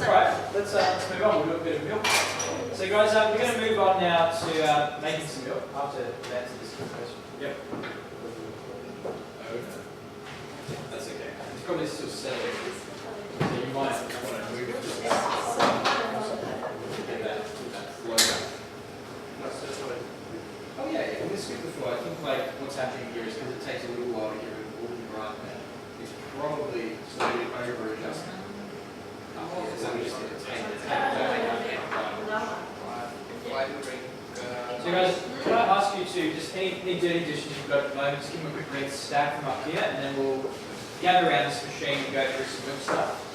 Alright, let's move on. We'll do a bit of milk. So guys, we're going to move on now to making some milk after answer this question. Yep. Okay. That's okay. It's probably still settling. So you might want to move it just get that flow back. Oh yeah, we'll skip the flow. I think like what's happening here is because it takes a little while to get rid of all the right there. It's probably slowly over adjusting. So we just need to take it. So guys, can I ask you to just any dirty dishes you've got at the moment, just give them a quick rinse, stack them up here, and then we'll gather around this machine and go through some milk stuff.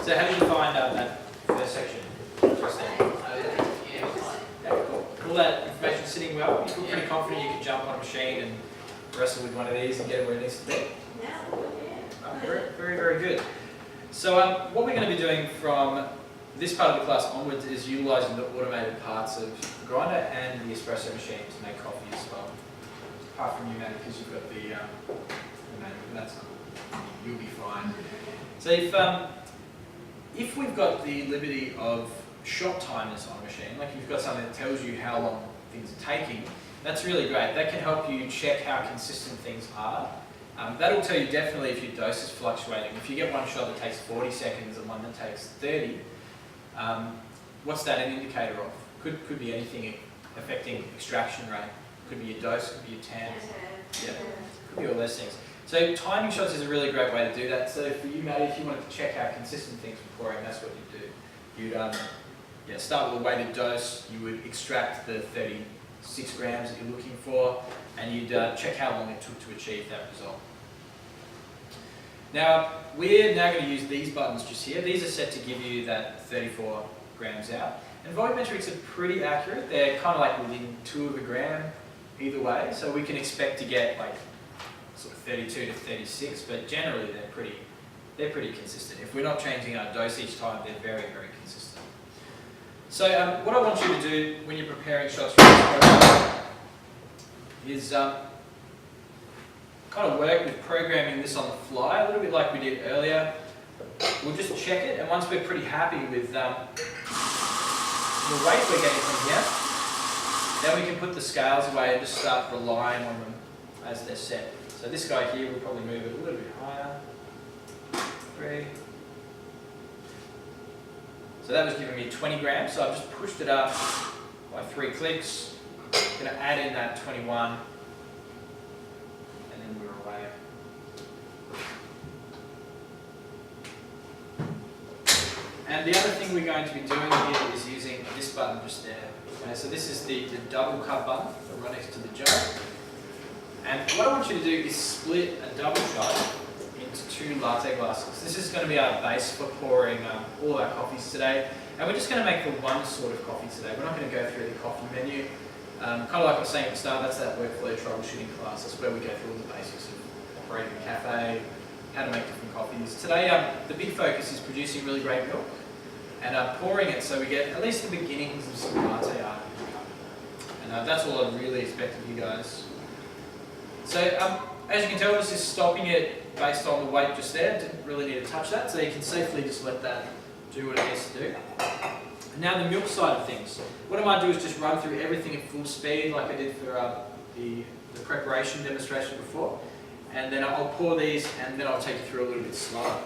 So how do you find that first section? All that information sitting well, you feel pretty confident you can jump on a machine and wrestle with one of these and get it where it needs to be? Very, very, very good. So what we're going to be doing from this part of the class onwards is utilising the automated parts of the grinder and the espresso machine to make coffee as well. Apart from you, Matt, because you've got the manual, that's you'll be fine. So if we've got the liberty of shot timers on a machine, like if you've got something that tells you how long things are taking, that's really great. That can help you check how consistent things are. That'll tell you definitely if your dose is fluctuating. If you get one shot that takes 40 seconds and one that takes 30, what's that an indicator of? Could be anything affecting extraction rate. Could be your dose, could be your TAM. Yeah, could be all those things. So timing shots is a really great way to do that. So for you, Maddie, if you wanted to check how consistent things were pouring, that's what you'd do. You'd start with a weighted dose, you would extract the 36 grams that you're looking for, and you'd check how long it took to achieve that result. Now, we're now going to use these buttons just here. These are set to give you that 34 grams out. And volumetrics are pretty accurate. They're kind of like within 2 of a gram either way. So we can expect to get like sort of 32 to 36, but generally they're pretty consistent. If we're not changing our dose each time, they're very, very consistent. So what I want you to do when you're preparing shots for this program is kind of work with programming this on the fly, a little bit like we did earlier. We'll just check it, and once we're pretty happy with the weight we're getting from here, then we can put the scales away and just start relying on them as they're set. So this guy here, we'll probably move it a little bit higher. 3. So that was giving me 20 grams, so I've just pushed it up by 3 clicks. I'm going to add in that 21, and then we're away. And the other thing we're going to be doing here is using this button just there. Okay, so this is the double cut button right next to the jug. And what I want you to do is split a double shot into 2 latte glasses. This is going to be our base for pouring all of our coffees today. And we're just going to make the one sort of coffee today. We're not going to go through the coffee menu. Kind of like I was saying at the start, that's that workflow troubleshooting class. That's where we go through all the basics of operating a cafe, how to make different coffees. Today, the big focus is producing really great milk and pouring it so we get at least the beginnings of some latte art. And that's all I really expect of you guys. So, as you can tell, this is stopping it based on the weight just there. Didn't really need to touch that, so you can safely just let that do what it needs to do. Now the milk side of things. What I might do is just run through everything at full speed like I did for the preparation demonstration before. And then I'll pour these and then I'll take you through a little bit slower.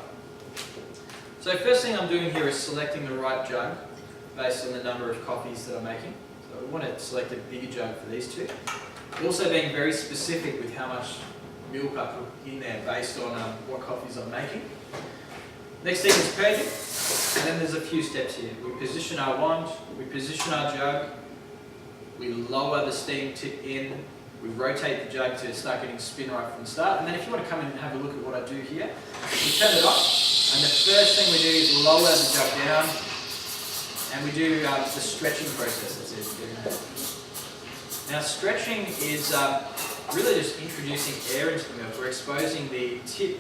So first thing I'm doing here is selecting the right jug based on the number of coffees that I'm making. So we want to select a bigger jug for these two. Also being very specific with how much milk I put in there based on what coffees I'm making. Next thing is purging, and then there's a few steps here. We position our wand, we position our jug, we lower the steam tip in, we rotate the jug to start getting spin right from the start, and then if you want to come in and have a look at what I do here, we turn it off, and the first thing we do is lower the jug down, and we do the stretching process. That's it. Now stretching is really just introducing air into the milk. We're exposing the tip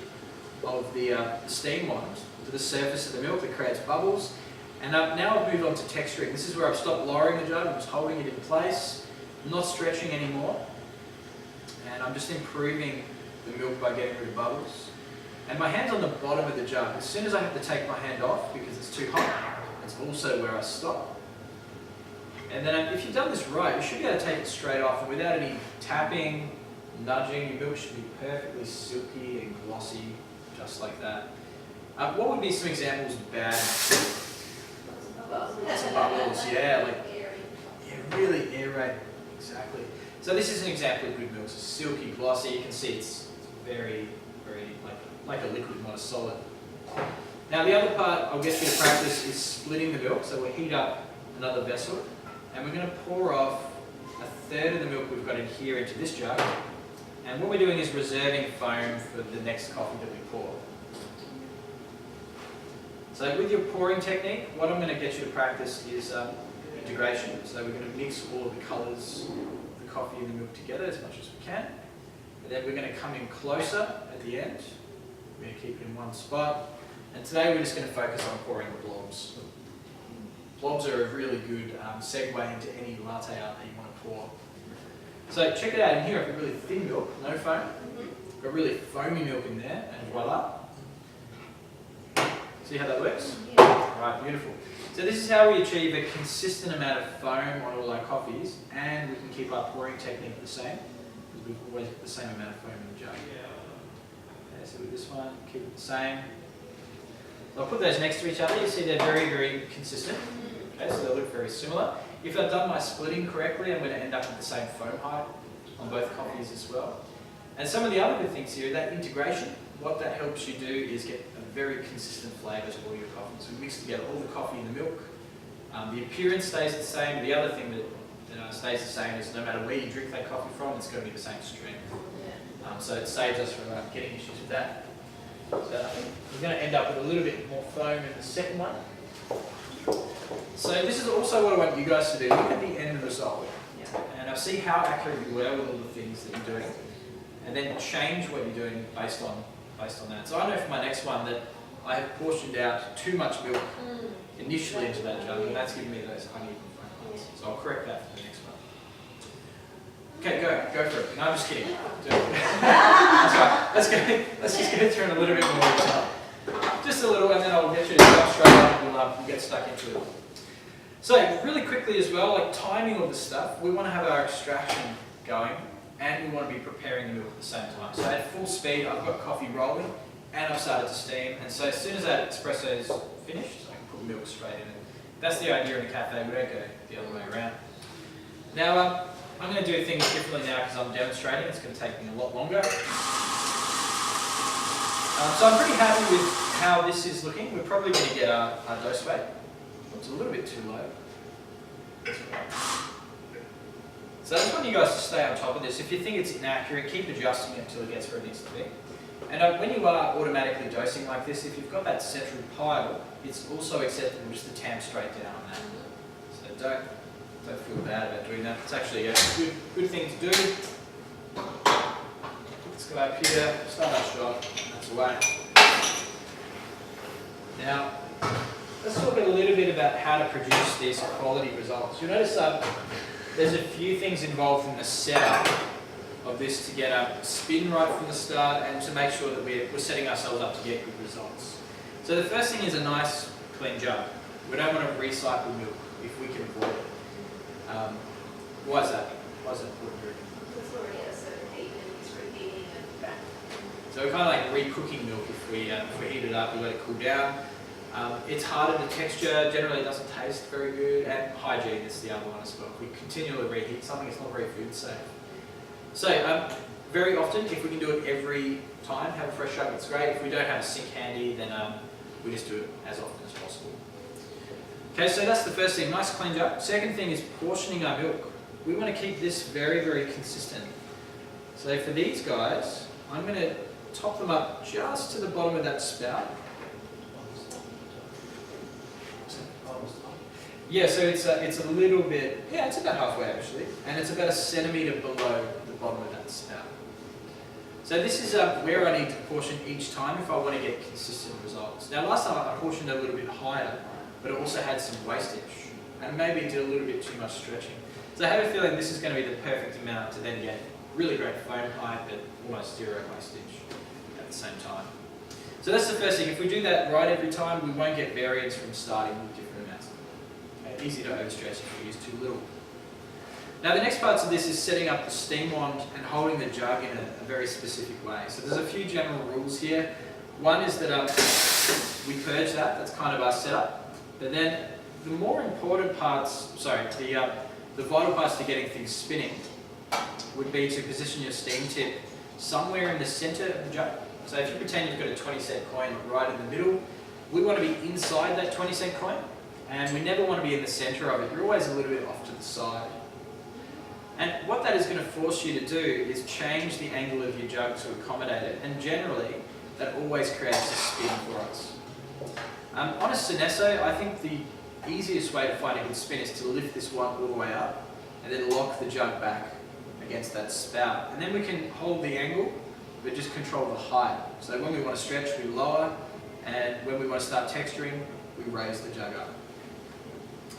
of the steam wand to the surface of the milk that creates bubbles. And now I've moved on to texturing. This is where I've stopped lowering the jug, I'm just holding it in place. I'm not stretching anymore. And I'm just improving the milk by getting rid of bubbles. And my hand's on the bottom of the jug. As soon as I have to take my hand off because it's too hot, it's also where I stop. And then if you've done this right, you should be able to take it straight off and without any tapping, nudging. Your milk should be perfectly silky and glossy, just like that. What would be some examples of bad? Lots of bubbles, yeah, really aerated, exactly. So this is an example of good milk. It's silky, glossy. You can see it's very, very like a liquid, not a solid. Now the other part I'll get you to practice is splitting the milk. So we'll heat up another vessel, and we're going to pour off a third of the milk we've got in here into this jug. And what we're doing is reserving foam for the next coffee that we pour. So with your pouring technique, what I'm going to get you to practice is integration. So we're going to mix all of the colours of the coffee and the milk together as much as we can. And then we're going to come in closer at the end. We're going to keep it in one spot. And today we're just going to focus on pouring the blobs. Blobs are a really good segue into any latte art that you want to pour. So check it out in here, I've got really thin milk, no foam. Got really foamy milk in there, and voila. See how that works? Yeah. Right, beautiful. So this is how we achieve a consistent amount of foam on all our coffees, and we can keep our pouring technique the same, because we've always got the same amount of foam in the jug. Okay, so with this one, keep it the same. I'll put those next to each other. You see they're very, very consistent. Okay, so they look very similar. If I've done my splitting correctly, I'm going to end up with the same foam height on both coffees as well. And some of the other good things here, that integration, what that helps you do is get a very consistent flavour to all your coffees. We mix together all the coffee and the milk. The appearance stays the same. The other thing that stays the same is no matter where you drink that coffee from, it's going to be the same strength. So it saves us from getting issues with that. So we're going to end up with a little bit more foam in the second one. So this is also what I want you guys to do. Look at the end result. And I'll see how accurate you were with all the things that you're doing. And then change what you're doing based on that. So I know for my next one that I have portioned out too much milk initially into that jug, and that's giving me those uneven foam parts. So I'll correct that for the next one. Okay, go for it. No, I'm just kidding. That's right. Let's just get through in a little bit more detail. Just a little, and then I'll get you to jump straight up and we'll get stuck into it. So really quickly as well, like timing all this stuff, we want to have our extraction going, and we want to be preparing the milk at the same time. So at full speed, I've got coffee rolling, and I've started to steam, and so as soon as that espresso is finished, I can put milk straight in it. That's the idea in a cafe, we don't go the other way around. Now, I'm going to do things differently now because I'm demonstrating. It's going to take me a lot longer. So I'm pretty happy with how this is looking. We're probably going to get our dose weight. It's a little bit too low. So I just want you guys to stay on top of this. If you think it's inaccurate, keep adjusting it until it gets where it needs to be. And when you are automatically dosing like this, if you've got that central pile, it's also acceptable just to tamp straight down on that. So don't feel bad about doing that. It's actually a good thing to do. Let's go up here, start our shot, and that's away. Now, let's talk a little bit about how to produce these quality results. You'll notice there's a few things involved in the setup of this to get a spin right from the start and to make sure that we're setting ourselves up to get good results. So the first thing is a nice clean jug. We don't want to recycle milk if we can avoid it. Why is that? Why is that important? It's already at a certain heat and it's reheating and back. So we're kind of like recooking milk if we heat it up, we let it cool down. It's harder to texture, generally it doesn't taste very good, and hygiene is the other one as well. If we continually reheat something, it's not very food safe. So very often, if we can do it every time, have a fresh jug, it's great. If we don't have a sink handy, then we just do it as often as possible. Okay, so that's the first thing, nice clean jug. Second thing is portioning our milk. We want to keep this very, very consistent. So for these guys, I'm going to top them up just to the bottom of that spout. Yeah, so it's a little bit, yeah, it's about halfway actually, and it's about 1 centimetre below the bottom of that spout. So this is where I need to portion each time if I want to get consistent results. Now last time I portioned a little bit higher, but it also had some wastage, and maybe did a little bit too much stretching. So I have a feeling this is going to be the perfect amount to then get really great foam height, but almost zero wastage at the same time. So that's the first thing. If we do that right every time, we won't get variance from starting with different amounts. Okay, easy to overstretch if we use too little. Now the next parts of this is setting up the steam wand and holding the jug in a very specific way. So there's a few general rules here. One is that we purge that, that's kind of our setup. But then the more important parts, the vital parts to getting things spinning would be to position your steam tip somewhere in the centre of the jug. So if you pretend you've got a 20-cent coin right in the middle, we want to be inside that 20-cent coin, and we never want to be in the centre of it. You're always a little bit off to the side. And what that is going to force you to do is change the angle of your jug to accommodate it, and generally that always creates a spin for us. On a Synesso, I think the easiest way to find a good spin is to lift this one all the way up and then lock the jug back against that spout. And then we can hold the angle, but just control the height. So when we want to stretch, we lower, and when we want to start texturing, we raise the jug up.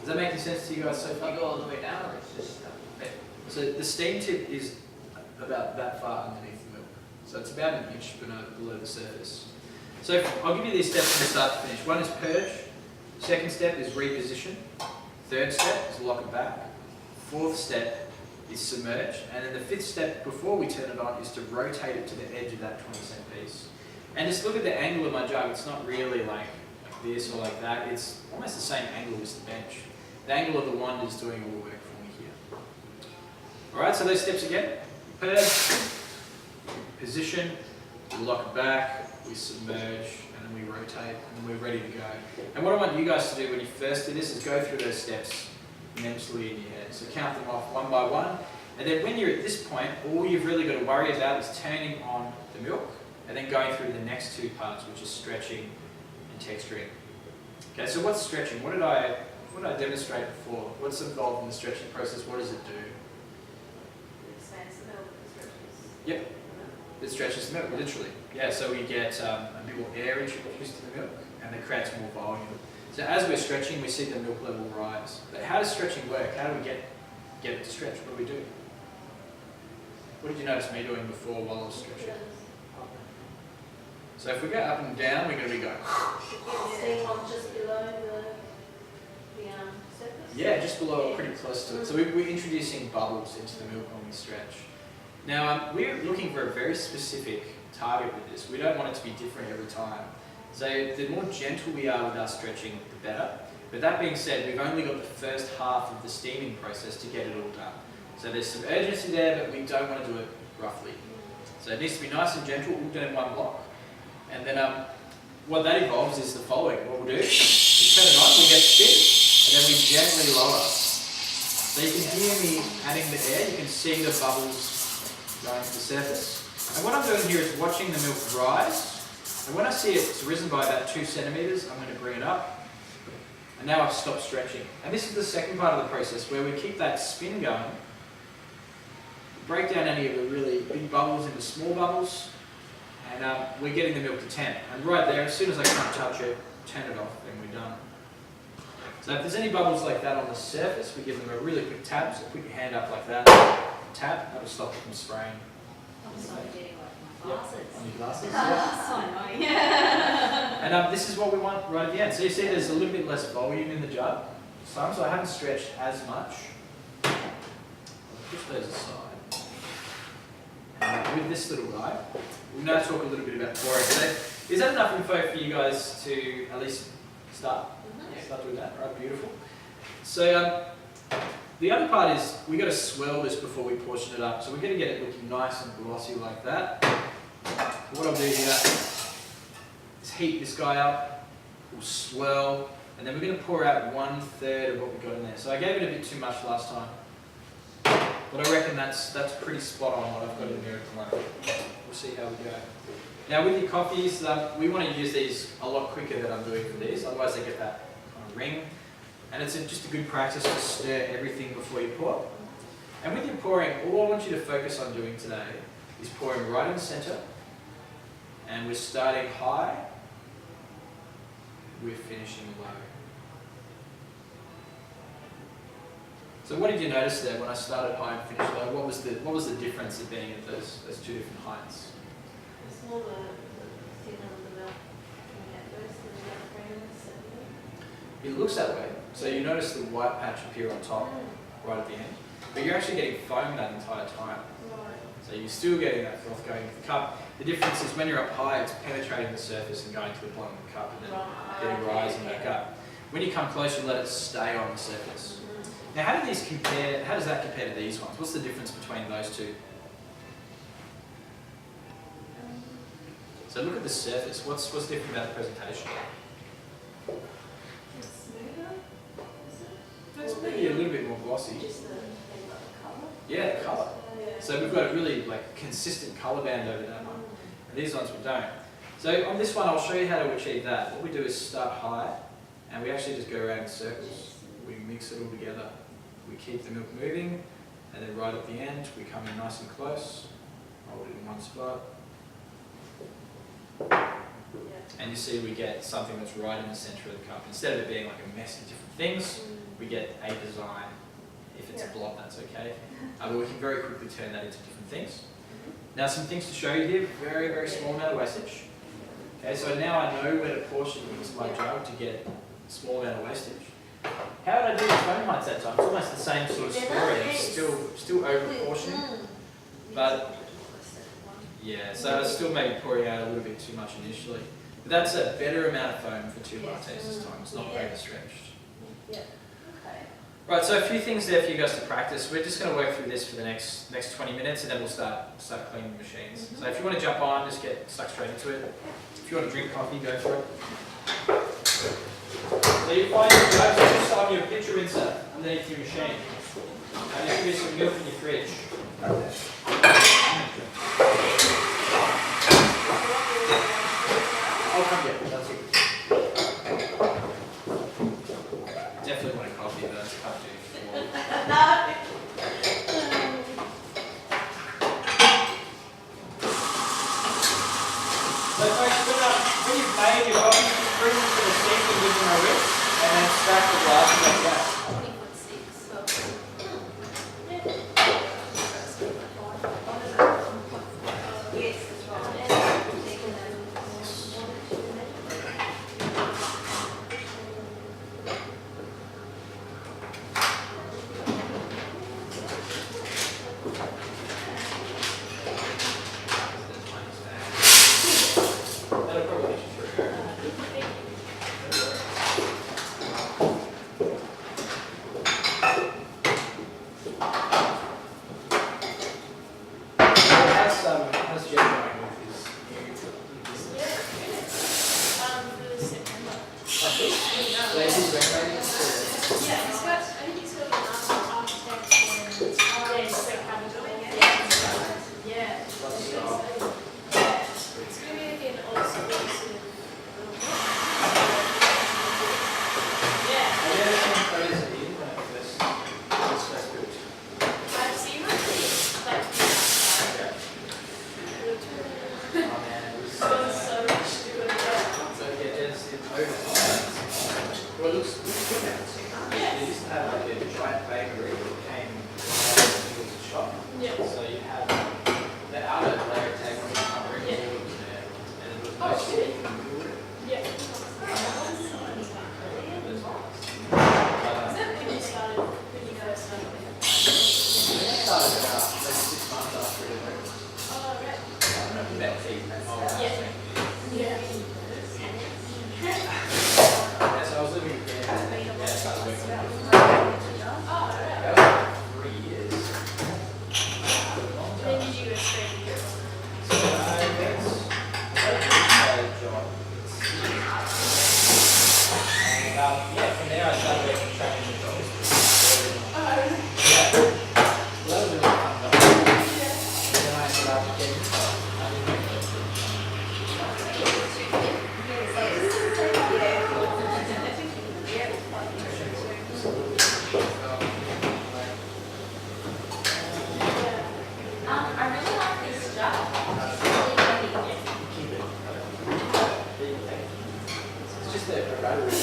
Does that make any sense to you guys so far? You go all the way down, or it's just So the steam tip is about that far underneath the milk. So it's about 1 inch below the surface. So I'll give you these steps from start to finish. One is purge. Second step is reposition. Third step is lock it back. Fourth step is submerge. And then the fifth step before we turn it on is to rotate it to the edge of that 20-cent piece. And just look at the angle of my jug. It's not really like this or like that. It's almost the same angle as the bench. The angle of the wand is doing all the work for me here. Alright, so those steps again. Purge, position, we lock it back, we submerge, and then we rotate, and we're ready to go. And what I want you guys to do when you first do this is go through those steps mentally in your head. So count them off one by one, and then when you're at this point, all you've really got to worry about is turning on the milk, and then going through the next two parts, which is stretching and texturing. Okay, so what's stretching? What did I demonstrate before? What's involved in the stretching process? What does it do? It expands the milk, it stretches. Yep. It stretches the milk, literally. Yeah, so we get a bit more air introduced to the milk, and it creates more volume. So as we're stretching, we see the milk level rise. But how does stretching work? How do we get it to stretch? What do we do? What did you notice me doing before while I was stretching? So if we go up and down, we're going to be going. Steam on just below the surface? Yeah, just below, pretty close to it. So we're introducing bubbles into the milk when we stretch. Now, we're looking for a very specific target with this. We don't want it to be different every time. So the more gentle we are with our stretching, the better. But that being said, we've only got the first half of the steaming process to get it all done. So there's some urgency there, but we don't want to do it roughly. So it needs to be nice and gentle, all done in one block. And then what that involves is the following. What we'll do is we turn it on, we get spin, and then we gently lower. So you can hear me adding the air, you can see the bubbles going to the surface. And what I'm doing here is watching the milk rise. And when I see it's risen by about 2 centimetres, I'm going to bring it up. And now I've stopped stretching. And this is the second part of the process where we keep that spin going. Break down any of the really big bubbles into small bubbles. And we're getting the milk to 10. And right there, as soon as I can't touch it, turn it off, and we're done. So if there's any bubbles like that on the surface, we give them a really quick tap. So put your hand up like that, tap, that'll stop it from spraying. I'm so dirty like my glasses. On your glasses, yeah. So annoying. And this is what we want right at the end. So you see there's a little bit less volume in the jug. So I haven't stretched as much. I'll push those aside. And with this little guy, we'll now talk a little bit about pouring. So is that enough info for you guys to at least start? Start doing that, right? Beautiful. So the other part is we got to swirl this before we portion it up. So we're going to get it looking nice and glossy like that. What I'll do here is heat this guy up. We'll swirl, and then we're going to pour out 1/3 of what we got in there. So I gave it a bit too much last time, but I reckon that's pretty spot on what I've got in there at the moment. We'll see how we go. Now with your coffees, we want to use these a lot quicker than I'm doing for these, otherwise they get that kind of ring. And it's just a good practice to stir everything before you pour. And with your pouring, all I want you to focus on doing today is pouring right in the centre. And we're starting high, we're finishing low. So what did you notice there when I started high and finished low? What was the difference of being at those 2 different heights? It's more the thinner the milk coming out first and the milk cream. It looks that way. So you notice the white patch appear on top, right at the end. But you're actually getting foam that entire time. So you're still getting that froth going into the cup. The difference is when you're up high, it's penetrating the surface and going to the bottom of the cup and then getting rising back up. When you come close, you let it stay on the surface. Now how do these compare, how does that compare to these ones? What's the difference between those two? So look at the surface. What's different about the presentation? It's smoother, is it? It's maybe a little bit more glossy. Just the colour? Yeah, the colour. So we've got a really consistent colour band over that one. And these ones we don't. So on this one, I'll show you how to achieve that. What we do is start high, and we actually just go around in circles. We mix it all together. We keep the milk moving, and then right at the end, we come in nice and close, hold it in one spot. And you see we get something that's right in the centre of the cup. Instead of it being like a mess of different things, we get a design. If it's a blob, that's okay. But we can very quickly turn that into different things. Now some things to show you here, very, very small amount of wastage. Okay, so now I know where to portion into my jug to get a small amount of wastage. How did I do the foam heights that time? It's almost the same sort of story. It's still over portioning. But yeah, so I was still maybe pouring out a little bit too much initially. But that's a better amount of foam for 2 lattes this time. It's not overstretched. Yeah. Okay. Right, so a few things there for you guys to practice. We're just going to work through this for the next 20 minutes, and then we'll start cleaning the machines. So if you want to jump on, just get stuck straight into it. If you want to drink coffee, go for it. So you find your jugs just on your pitcher insert underneath your machine. And there should be some milk in your fridge. I'll come get it, that's it. Definitely want a coffee, but I can't do it. So folks, when you've made your coffee, just bring them to the sink and give them a whisk, and then stack the glasses like that. 20.6. Yes, that's right. That'll probably get you through. How's Jen going with his new business? So is he renovating? I think he's got an architect and then capital. Yeah. Yeah. When you started, when you first started? I started about maybe 6 months after it. Oh, right. I don't know if you met Keith. Yeah. Yeah, so I was living with him. Yeah, I started working with him. Oh, right. That was like 3 years. When did you go straight to your So I guess I got a retail job. And yeah, from there I started working training with dogs. Yeah. Well, that was a really fun job. And then I ended up getting this job. I didn't make it. I really like this job. Keep it. It's just a rotary.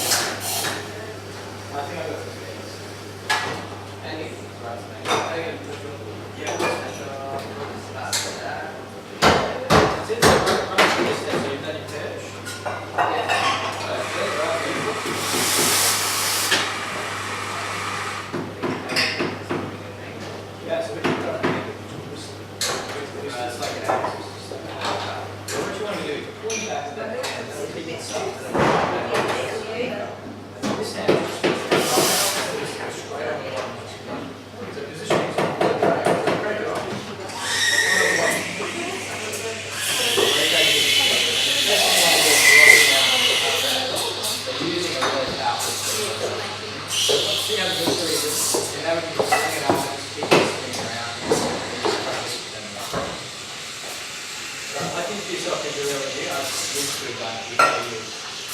I think I got some things. And you right, yeah, that's it. I'm just going to say so you've done your pitch. Yeah, so what you've got to do is just like an axis. So what you want to do is pull it back to that hand, and keep it soft. This hand is just straight on the bottom. So position is break it off. Using a really powerful tool. Let's see how the good is. And now we can bring it up and just keep it spinning around. I think to yourself is a really good. I've used to it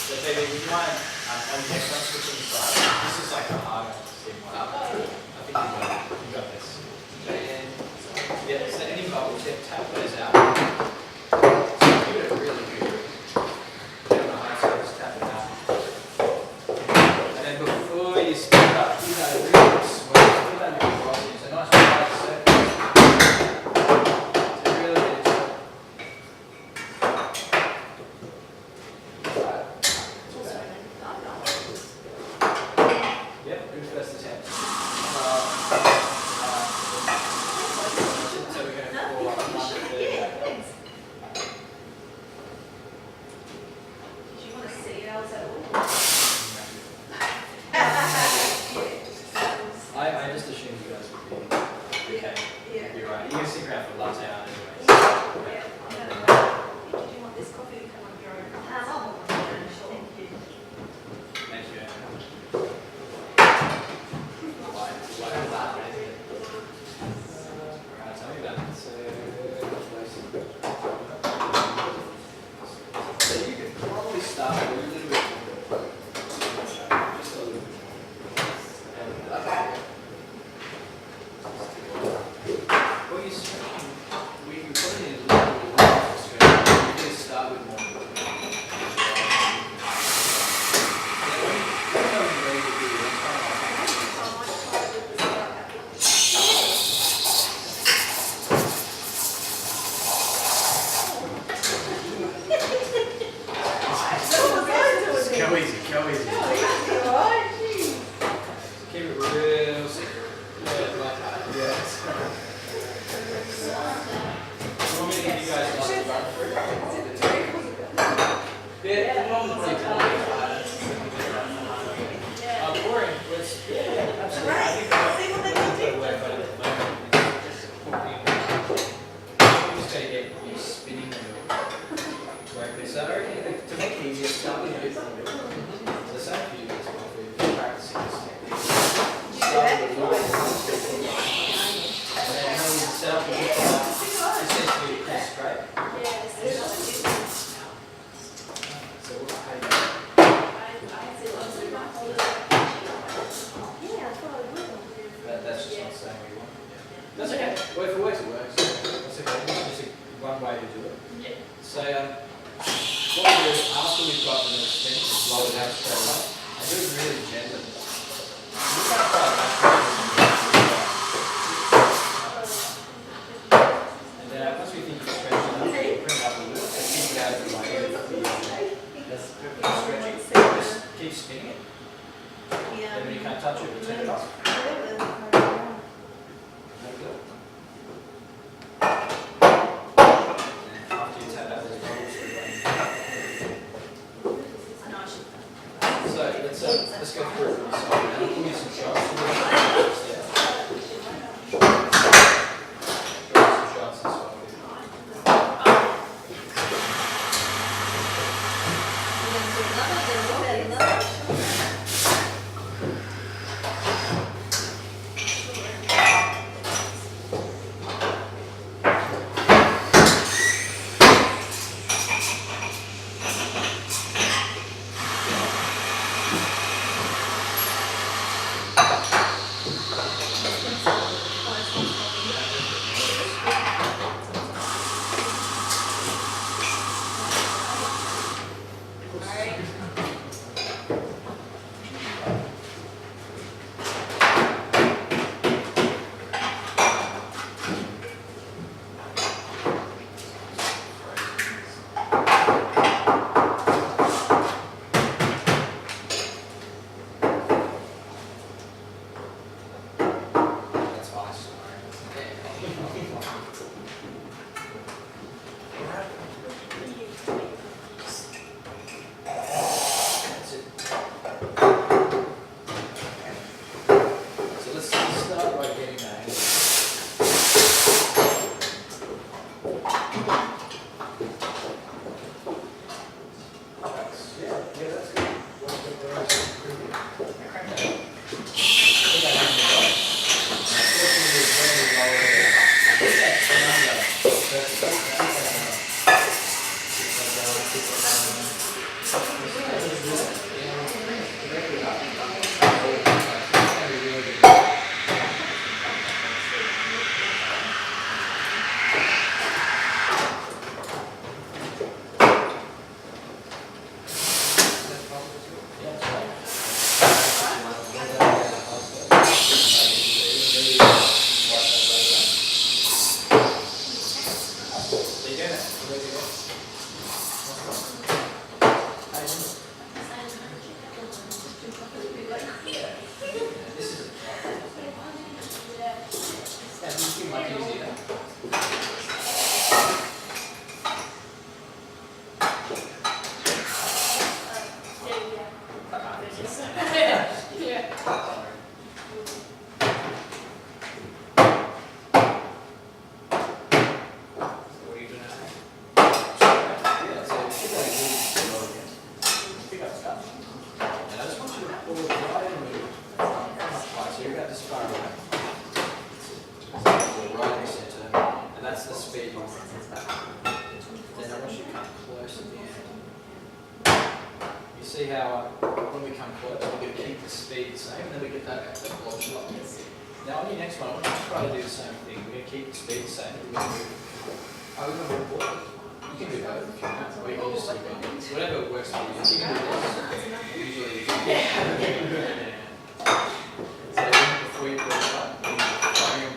so baby, would you mind on the next one switching side? This is like a harder thing. I think you got this. And yeah, so any bubbles, tap those out. So give it a really good grip. Get on the high side, just tap it out. And then before you spin up, you know, really smooth. Put that in your velocity. So nice wide circle. So really get it. Yep, who's first attempt? So we're going to call up one third. Did you want to see ours at all? I just assumed you guys would be okay. Yeah. You're right. You can stick around for latte art anyways. Yeah. Did you want this coffee to come on your own? Thank you. Thank you. Why is that? Alright, tell me about it. So you could probably start with a little bit more. Just a little bit more. Well, you're stretching. We can put it in a little bit more stretch. You can start with more. Go easy, go easy. Keep it real simple. Yeah, like that. Yes. You want me to give you guys a run through? Yeah, the one pretty boring. Boring was, yeah, absolutely. I think that's work on it at the moment. You just gotta get you spinning and work this. So I reckon to make it easier, start with a bit more. So say a few minutes while we're practicing this technique. Start with a little bit more speed. And then how you set up your essentially pretty straight. So we'll pay that. That's just not saying we want. That's okay. Well, if it works, it works. That's okay. It's just one way to do it. Yeah. So, what we do is after we've got the spin, just blow it out straight away. And do it really gently. You can't try it and then once we think you've stretched enough, we'll bring it up a little. So keep it out of the way. That's perfect stretching. Just keep spinning it. Yeah. And when you can't touch it, you turn it off. After you tap out those bubbles. So let's go through it. So I'll give you some shots. Some shots as well. That's ice. That's it. So let's start by getting that. Yeah, that's good. See how when we come close, we're going to keep the speed the same, and then we get that blob shot. Now on your next one, I want you to try to do the same thing. We're going to keep the speed the same. We're going to move. We're going to move forward. You can do both. Or you can just keep going. Whatever works for you. You can do this. Usually, yeah. So before you put it up, you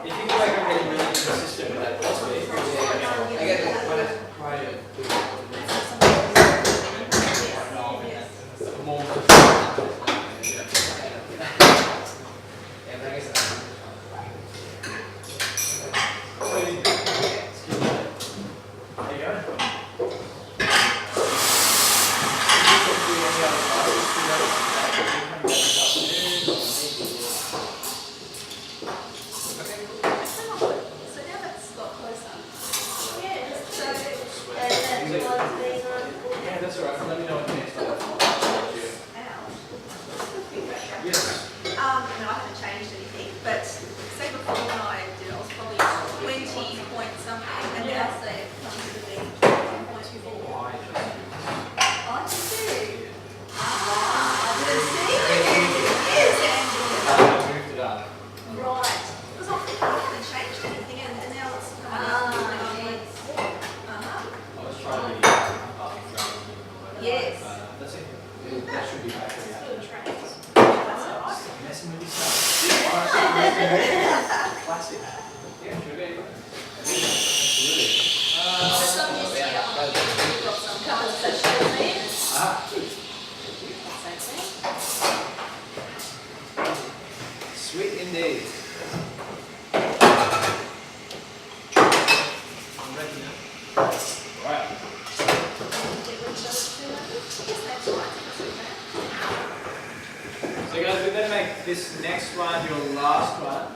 If you feel like I'm getting really consistent with that philosophy, I get Right. So guys, we better make this next one your last one.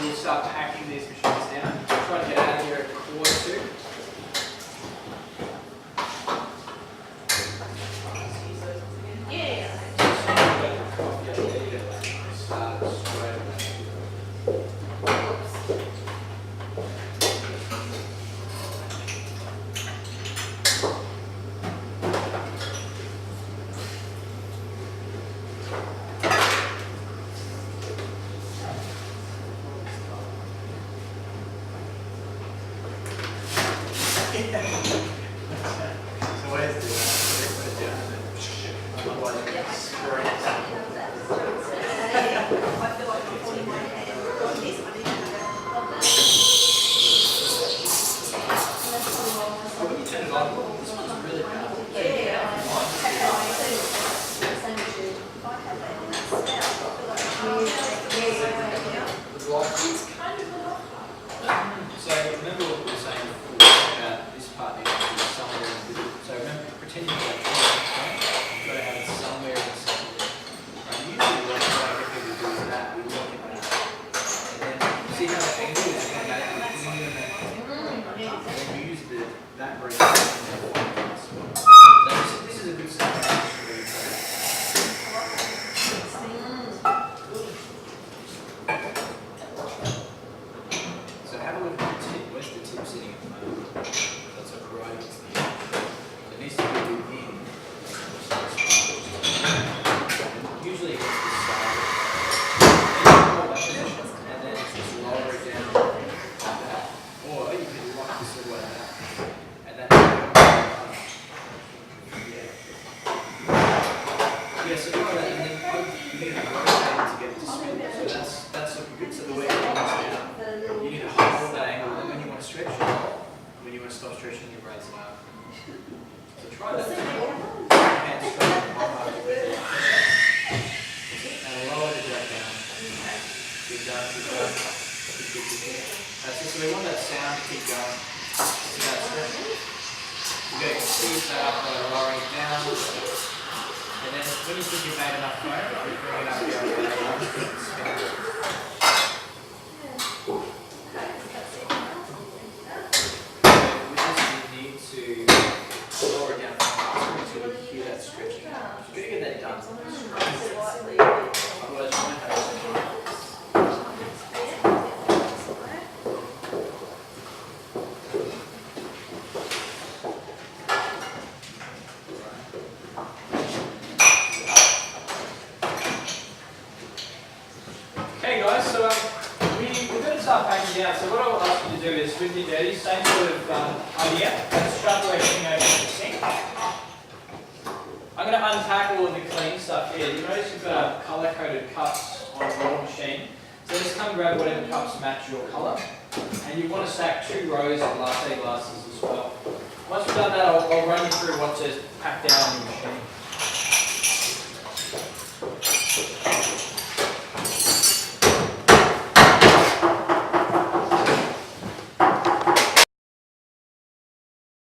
We'll start packing these machines down. Try to get out of here at 1:45. Yeah. So remember what we were saying before about this part needs to be somewhere in the middle. So remember, pretending you're like you've got to have it somewhere in the center. And usually what I get people to do is that, we look at that. And then see how the angle is automatically in that corner. And then we use that brace. So this is a good start. So have a look at the tip. Where's the tip sitting at the moment? That's like right against the edge. So it needs to be within. Usually against the side. Then you hold that position and then just lower it down like that. Or you can lock this all the way out. And then yeah, so try that and then you need to rotate it to get it to spin. So that's looking good. So the way it comes down. You need to hold that angle, and when you want to stretch it, when you want to stop stretching, you raise it up. So try that. Hands straight and lower the jack down. Keep going, keep going. That's it. So we want that sound to keep going. See that stretch? You're going to speed that up by lowering it down. And then when you think you've made enough foam, you bring it up the other way. Spin it. Okay guys, so we're going to start packing down. So what I'll ask you to do is with your dirty, same sort of idea. Let's chuck everything over to the sink. I'm going to unpack all of the clean stuff here. You notice you've got colour-coded cups on the roll machine. So just come grab whatever cups match your colour. And you want to stack 2 rows of latte glasses as well. Once we've done that, I'll run you through what to pack down on your machine.